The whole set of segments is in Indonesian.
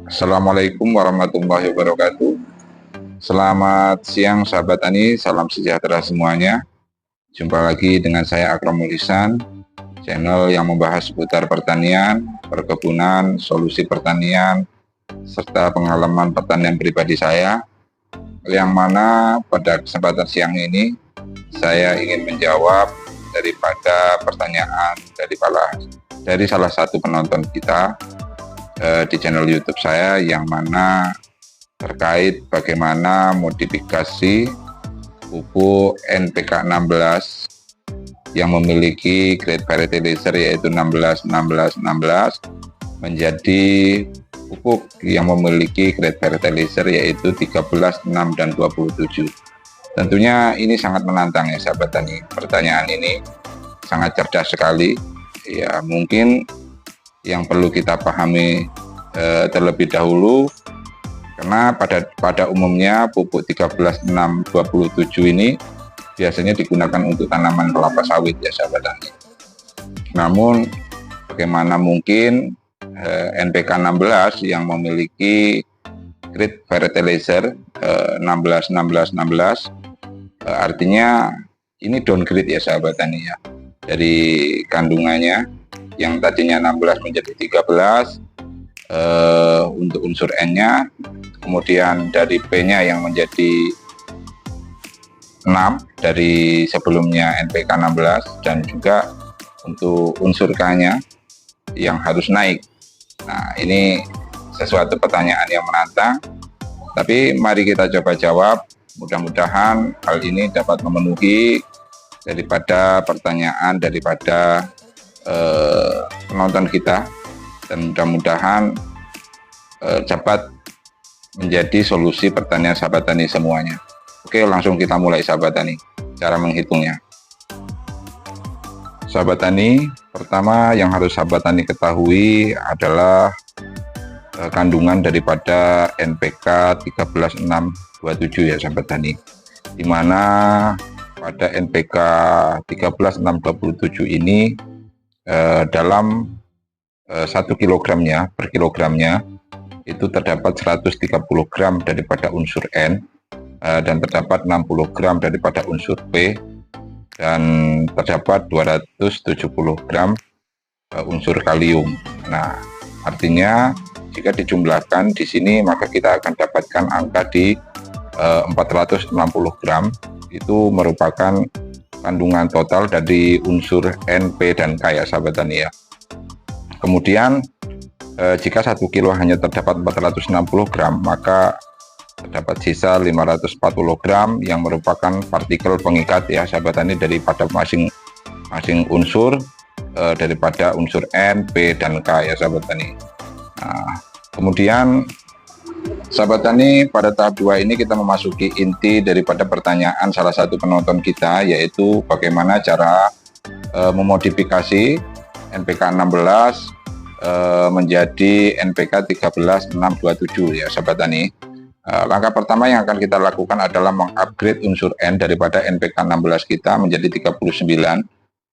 Assalamualaikum warahmatullahi wabarakatuh. Selamat siang sahabat tani, salam sejahtera semuanya. Jumpa lagi dengan saya Akramul Ihsan, channel yang membahas seputar pertanian, perkebunan, solusi pertanian, serta pengalaman pertanian pribadi saya. Yang mana pada kesempatan siang ini saya ingin menjawab daripada pertanyaan dari salah satu penonton kita di channel YouTube saya, yang mana terkait bagaimana modifikasi pupuk NPK 16 yang memiliki grade fertilizer yaitu 16-16-16 menjadi pupuk yang memiliki grade fertilizer yaitu 13, 6, dan 27. Tentunya ini sangat menantang ya sahabat tani. Pertanyaan ini sangat cerdas sekali. Ya, mungkin yang perlu kita pahami terlebih dahulu, karena pada umumnya pupuk 13, 6, 27 ini biasanya digunakan untuk tanaman kelapa sawit ya sahabat tani. Namun bagaimana mungkin NPK 16 yang memiliki grade fertilizer 16, 16, 16 artinya ini downgrade ya sahabat tani ya, dari kandungannya yang tadinya 16 menjadi 13 untuk unsur N-nya, kemudian dari P-nya yang menjadi 6 dari sebelumnya NPK 16, dan juga untuk unsur K-nya yang harus naik. Nah, ini sesuatu pertanyaan yang menantang, tapi mari kita coba jawab. Mudah-mudahan hal ini dapat memenuhi daripada pertanyaan daripada penonton kita, dan mudah-mudahan dapat menjadi solusi pertanian sahabat tani semuanya. Oke, langsung kita mulai sahabat tani, cara menghitungnya. Sahabat tani, pertama yang harus sahabat tani ketahui adalah kandungan daripada NPK 13,6,27 ya sahabat tani, dimana pada NPK 13,6,27 ini dalam 1 kilogramnya per kilogramnya itu terdapat 130 gram daripada unsur N, dan terdapat 60 gram daripada unsur P, dan terdapat 270 gram unsur kalium. Nah, artinya jika dijumlahkan di sini maka kita akan dapatkan angka di 460 gram. Itu merupakan kandungan total dari unsur N, P, dan K ya sahabat tani ya. Kemudian jika 1 kilo hanya terdapat 460 gram, maka terdapat sisa 540 gram yang merupakan partikel pengikat ya sahabat tani daripada masing-masing unsur daripada unsur N, P, dan K ya sahabat tani. Nah, kemudian sahabat tani, pada tahap 2 ini kita memasuki inti daripada pertanyaan salah satu penonton kita, yaitu bagaimana cara memodifikasi NPK 16 menjadi NPK 13,6,27 ya sahabat tani. Langkah pertama yang akan kita lakukan adalah mengupgrade unsur N daripada NPK 16 kita menjadi 39.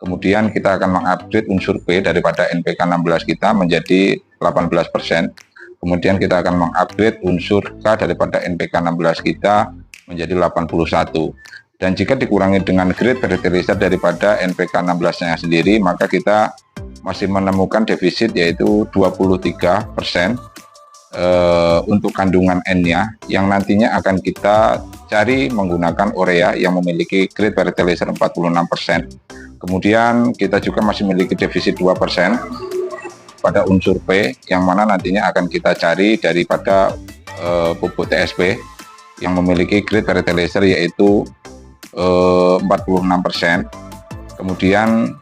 Kemudian kita akan mengupgrade unsur P daripada NPK 16 kita menjadi 18%. Kemudian kita akan mengupgrade unsur K daripada NPK 16 kita menjadi 81. Dan jika dikurangi dengan grade fertilizer daripada NPK 16-nya sendiri, maka kita masih menemukan defisit yaitu 23% untuk kandungan N-nya, yang nantinya akan kita cari menggunakan urea yang memiliki grade fertilizer 46%. Kemudian kita juga masih memiliki defisit 2% pada unsur P, yang mana nantinya akan kita cari daripada pupuk TSP yang memiliki grade fertilizer yaitu 46%. Kemudian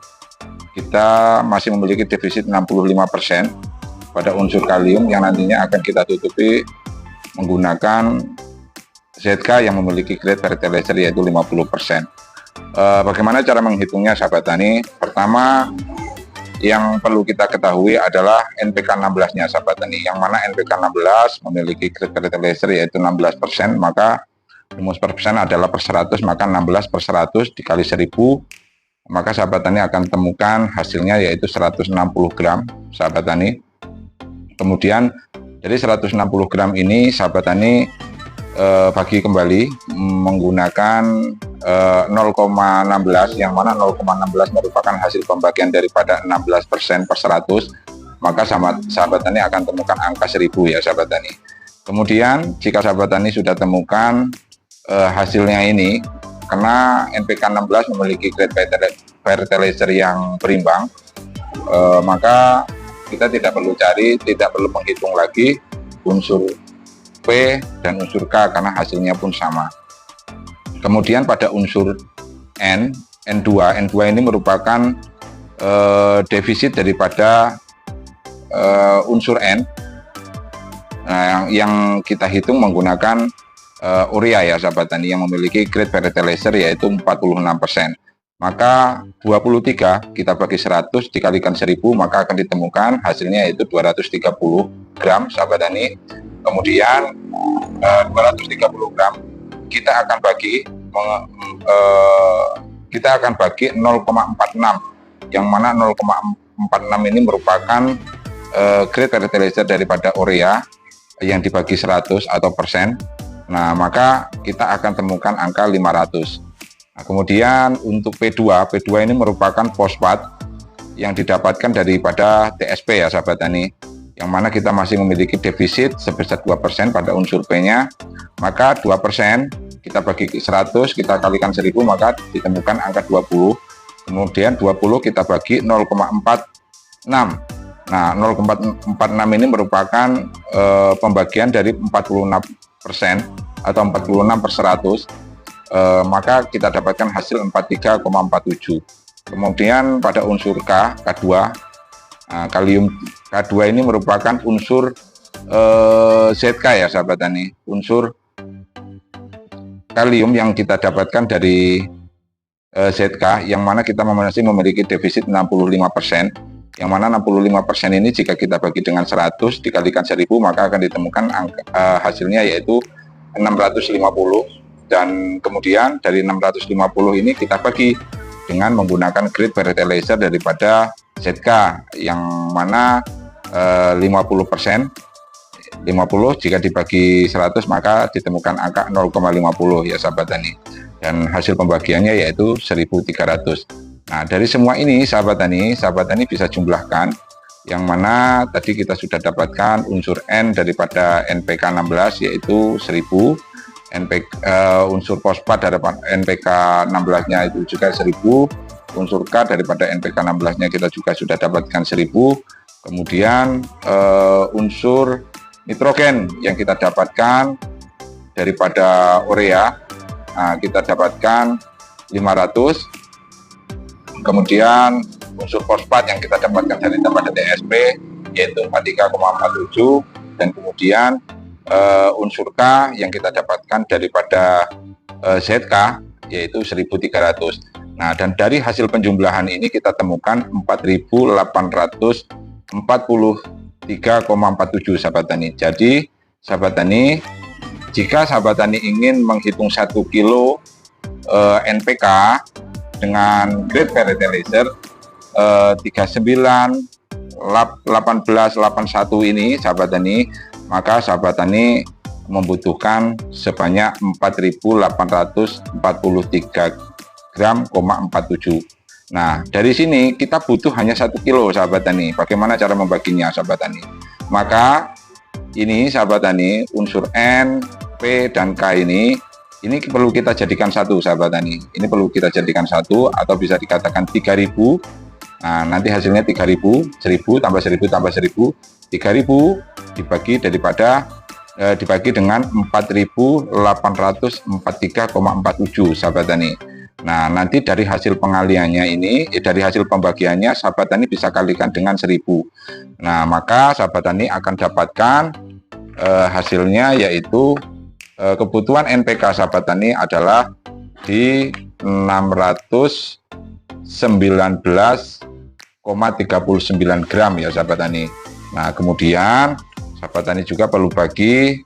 kita masih memiliki defisit 65% pada unsur kalium, yang nantinya akan kita tutupi menggunakan ZK yang memiliki grade fertilizer yaitu 50%. Bagaimana cara menghitungnya sahabat tani? Pertama yang perlu kita ketahui adalah NPK 16-nya sahabat tani, yang mana NPK 16 memiliki grade fertilizer yaitu 16%, maka rumus persen adalah per 100, maka 16 per 100 dikali 1000, maka sahabat tani akan temukan hasilnya yaitu 160 gram sahabat tani. Kemudian dari 160 gram ini sahabat tani bagi kembali menggunakan 0,16, yang mana 0,16 merupakan hasil pembagian daripada 16% per 100, maka sahabat tani akan temukan angka 1000 ya sahabat tani. Kemudian jika sahabat tani sudah temukan hasilnya ini, karena NPK 16 memiliki grade fertilizer yang berimbang, maka kita tidak perlu menghitung lagi unsur P dan unsur K karena hasilnya pun sama. Kemudian pada unsur N2 ini merupakan defisit daripada unsur N. Nah, yang kita hitung menggunakan urea ya sahabat tani, yang memiliki grade fertilizer yaitu 46%. Maka 23 kita bagi 100 dikalikan 1000, maka akan ditemukan hasilnya yaitu 230 gram sahabat tani. Kemudian 230 gram kita akan bagi 0,46, yang mana 0,46 ini merupakan grade fertilizer daripada urea yang dibagi 100 atau persen. Nah, maka kita akan temukan angka 500. Nah, kemudian untuk P2 ini merupakan fosfat yang didapatkan daripada TSP ya sahabat tani, yang mana kita masih memiliki defisit sebesar 2% pada unsur P-nya. Maka 2% kita bagi 100, kita kalikan 1000, maka ditemukan angka 20. Kemudian 20 kita bagi 0,46. Nah, 0,46 ini merupakan pembagian dari 46% atau 46 per 100. Maka kita dapatkan hasil 43,47. Kemudian pada unsur K2, kalium K2 ini merupakan unsur ZK ya sahabat tani, unsur kalium yang kita dapatkan dari ZK, yang mana kita masih memiliki defisit 65%, yang mana 65% ini jika kita bagi dengan 100 dikalikan 1000, maka akan ditemukan hasilnya yaitu 650. Dan kemudian dari 650 ini kita bagi dengan menggunakan grade fertilizer daripada ZK, yang mana 50%, 50 jika dibagi 100 maka ditemukan angka 0,50 ya sahabat tani, dan hasil pembagiannya yaitu 1300. Nah, dari semua ini sahabat tani bisa jumlahkan, yang mana tadi kita sudah dapatkan unsur N daripada NPK 16 yaitu 1000, unsur fosfat daripada NPK 16-nya itu juga 1000, unsur K daripada NPK 16-nya kita juga sudah dapatkan 1000. Kemudian unsur nitrogen yang kita dapatkan daripada urea, kita dapatkan 500. Kemudian unsur fosfat yang kita dapatkan daripada TSP yaitu 43,47, dan kemudian unsur K yang kita dapatkan daripada ZK yaitu 1300. Nah, dan dari hasil penjumlahan ini kita temukan 4843,47 sahabat tani. Jadi sahabat tani, jika sahabat tani ingin menghitung 1 kilo NPK dengan grade fertilizer 391881 ini sahabat tani, maka sahabat tani membutuhkan sebanyak 4843 gram, 47. Nah, dari sini kita butuh hanya 1 kilo sahabat tani. Bagaimana cara membaginya sahabat tani? Maka ini sahabat tani, unsur N, P, dan K ini perlu kita jadikan satu sahabat tani. Ini perlu kita jadikan satu, atau bisa dikatakan 3000. Nah, nanti hasilnya 3000, 1000 tambah 1000 tambah 1000, 3000 dibagi dengan 4843,47 sahabat tani. Nah, nanti dari hasil pengaliannya ini, dari hasil pembagiannya sahabat tani bisa kalikan dengan 1000. Nah, maka sahabat tani akan dapatkan hasilnya yaitu kebutuhan NPK sahabat tani adalah di 619,39 gram ya sahabat tani. Nah, kemudian sahabat tani juga perlu bagi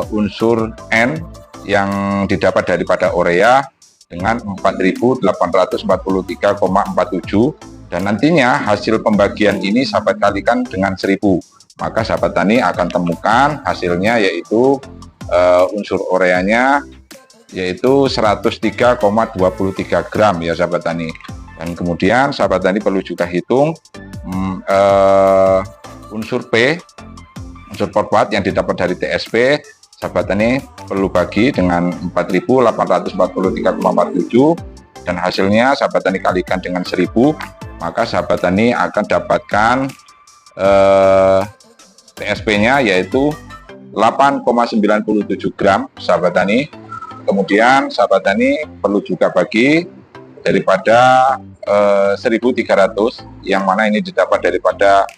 unsur N yang didapat daripada urea dengan 4843,47, dan nantinya hasil pembagian ini sahabat kalikan dengan 1000, maka sahabat tani akan temukan hasilnya yaitu unsur ureanya yaitu 103,23 gram ya sahabat tani. Dan kemudian sahabat tani perlu juga hitung unsur P, unsur fosfat yang didapat dari TSP. Sahabat tani perlu bagi dengan 4.843,47 dan hasilnya sahabat tani kalikan dengan 1000, maka sahabat tani akan dapatkan TSP-nya yaitu 8,97 gram sahabat tani. Kemudian sahabat tani perlu juga bagi daripada 1.300 yang mana ini didapat daripada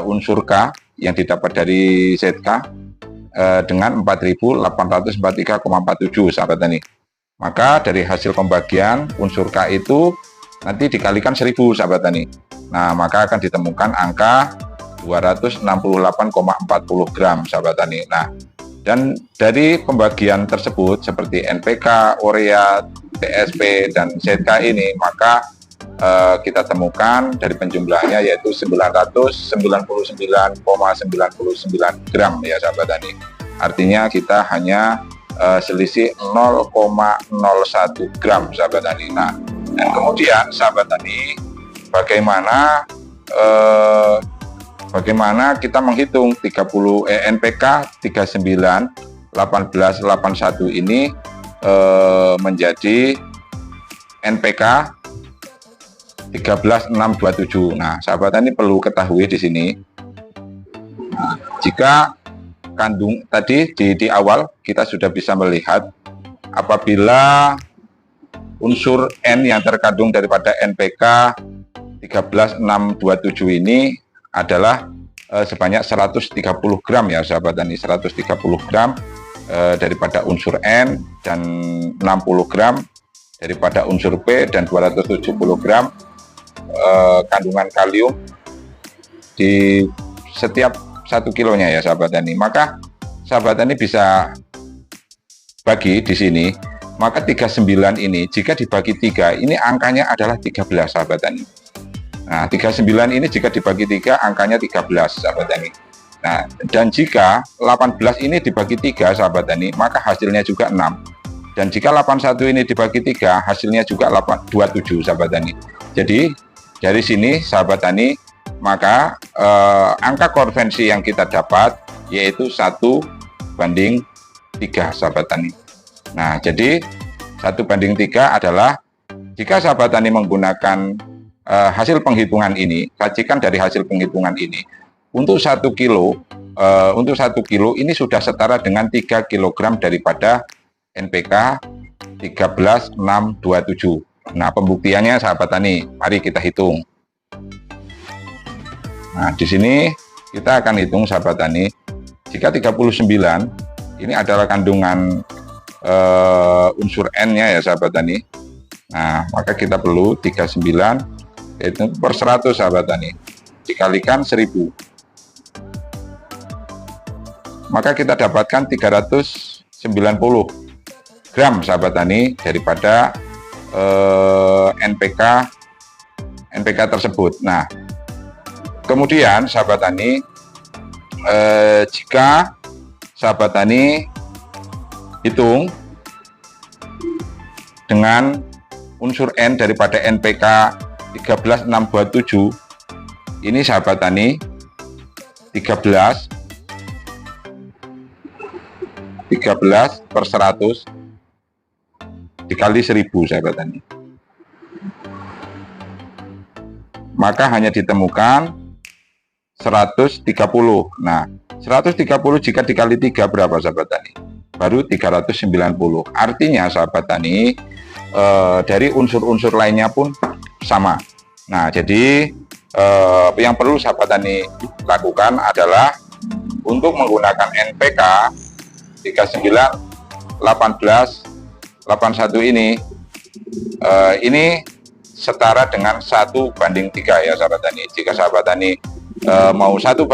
unsur K yang didapat dari ZK dengan 4.843,47 sahabat tani. Maka dari hasil pembagian unsur K itu nanti dikalikan 1000 sahabat tani. Nah, maka akan ditemukan angka 268,40 gram sahabat tani. Nah, dan dari pembagian tersebut seperti NPK, urea, TSP, dan ZK ini, maka kita temukan dari penjumlahannya yaitu 999,99 gram ya sahabat tani. Artinya kita hanya selisih 0,01 gram sahabat tani. Nah, dan kemudian sahabat tani bagaimana kita menghitung NPK 391881 ini menjadi NPK 13627. Nah, sahabat tani perlu ketahui di sini, jika kandung tadi di awal kita sudah bisa melihat apabila unsur N yang terkandung daripada NPK 13627 ini adalah sebanyak 130 gram ya sahabat tani, 130 gram daripada unsur N dan 60 gram daripada unsur P dan 270 gram kandungan kalium di setiap 1 kilonya ya sahabat tani. Maka sahabat tani bisa bagi di sini, maka 39 ini jika dibagi 3 ini angkanya adalah 13 sahabat tani. Nah, 39 ini jika dibagi 3 angkanya 13 sahabat tani. Nah, dan jika 18 ini dibagi 3 sahabat tani, maka hasilnya juga 6. Dan jika 81 ini dibagi 3 hasilnya juga 27 sahabat tani. Jadi dari sini sahabat tani, maka angka konvensi yang kita dapat yaitu 1:3 sahabat tani. Nah, jadi 1:3 adalah jika sahabat tani menggunakan hasil penghitungan ini, racikan dari hasil penghitungan ini untuk 1 kilo ini sudah setara dengan 3 kg daripada NPK 13627. Nah, pembuktiannya sahabat tani, mari kita hitung. Nah, di sini kita akan hitung sahabat tani, jika 39 ini adalah kandungan unsur N-nya ya sahabat tani. Nah, maka kita perlu 39 yaitu per 100 sahabat tani dikalikan 1000, maka kita dapatkan 390 gram sahabat tani daripada NPK tersebut. Nah, kemudian sahabat tani, jika sahabat tani hitung dengan unsur N daripada NPK 13627, ini sahabat tani 13 per 100 dikali 1000 sahabat tani, maka hanya ditemukan 130. Nah, 130 jika dikali 3 berapa sahabat tani? Baru 390. Artinya sahabat tani, dari unsur-unsur lainnya pun sama. Nah, jadi yang perlu sahabat tani lakukan adalah untuk menggunakan NPK 391881 ini setara dengan 1:3 ya sahabat tani. Jika sahabat tani mau 1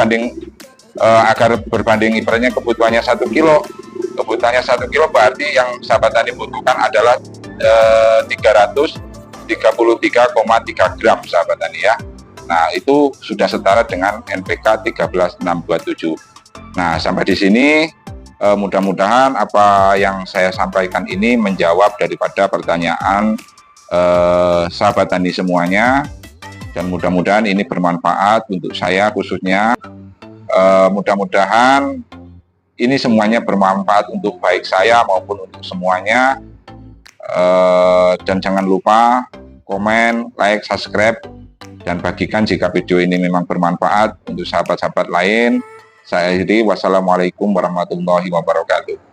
agar berbanding ibaratnya kebutuhannya 1 kilo, berarti yang sahabat tani butuhkan adalah 333,3 gram sahabat tani ya. Nah, itu sudah setara dengan NPK 13627. Nah, sampai di sini mudah-mudahan apa yang saya sampaikan ini menjawab daripada pertanyaan sahabat tani semuanya, dan mudah-mudahan ini bermanfaat untuk saya khususnya. Mudah-mudahan ini semuanya bermanfaat untuk baik saya maupun untuk semuanya. Dan jangan lupa komen, like, subscribe, dan bagikan jika video ini memang bermanfaat untuk sahabat-sahabat lain. Saya akhiri, wassalamualaikum warahmatullahi wabarakatuh.